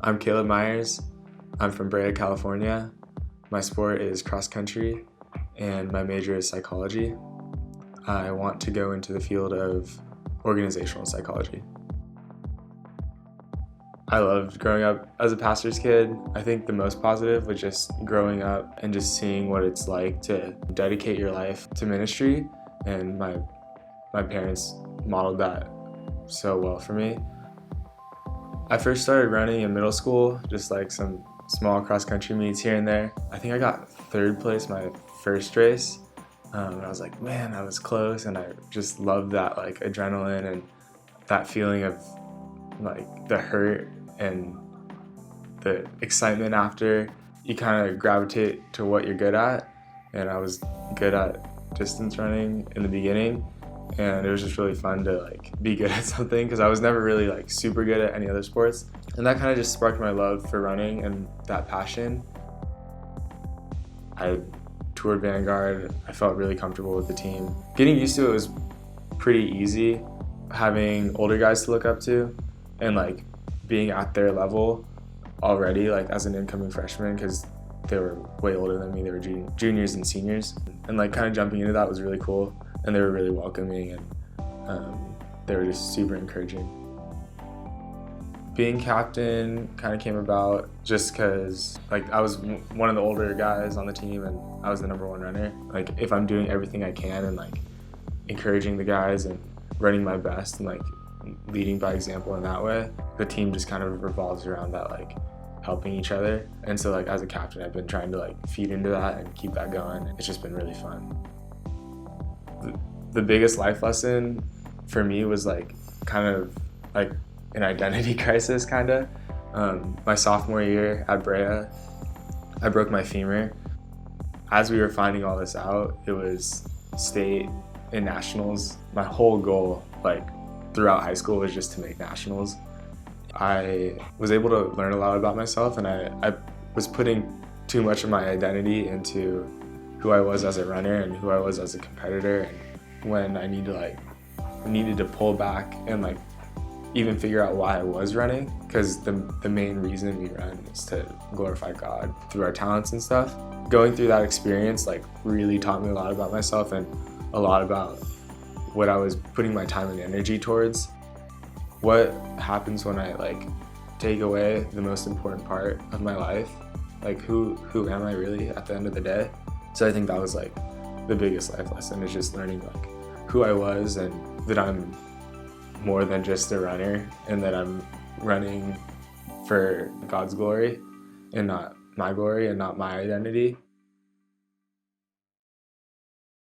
I'm Caleb Myers. I'm from Brea, California. My sport is cross country and my major is psychology. I want to go into the field of organizational psychology. I loved growing up as a pastor's kid. I think the most positive was just growing up and just seeing what it's like to dedicate your life to ministry, and my parents modeled that so well for me. I first started running in middle school, just like some small cross-country meets here and there. I think I got third place my first race. And I was like, man, I was close, and I just loved that like adrenaline and that feeling of like the hurt and the excitement after. You kind of gravitate to what you're good at, and I was good at distance running in the beginning, and it was just really fun to like be good at something because I was never really like super good at any other sports, and that kind of just sparked my love for running and that passion. I toured Vanguard. I felt really comfortable with the team. Getting used to it was pretty easy, having older guys to look up to and like being at their level already, like as an incoming freshman, because they were way older than me. They were juniors and seniors, and like kind of jumping into that was really cool, and they were really welcoming, and they were just super encouraging. Being captain kind of came about just because like I was one of the older guys on the team and I was the number one runner. Like if I'm doing everything I can and like encouraging the guys and running my best and like leading by example in that way, the team just kind of revolves around that, like helping each other. And so like as a captain, I've been trying to like feed into that and keep that going. It's just been really fun. The biggest life lesson for me was like kind of like an identity crisis kind of. My sophomore year at Brea, I broke my femur. As we were finding all this out, it was state and nationals. My whole goal like throughout high school was just to make nationals. I was able to learn a lot about myself, and I was putting too much of my identity into who I was as a runner and who I was as a competitor, and when I needed to pull back and like even figure out why I was running, because the main reason we run is to glorify God through our talents and stuff. Going through that experience like really taught me a lot about myself and a lot about what I was putting my time and energy towards. What happens when I like take away the most important part of my life? Like who am I really at the end of the day? So I think that was like the biggest life lesson, is just learning like who I was and that I'm more than just a runner, and that I'm running for God's glory and not my glory and not my identity.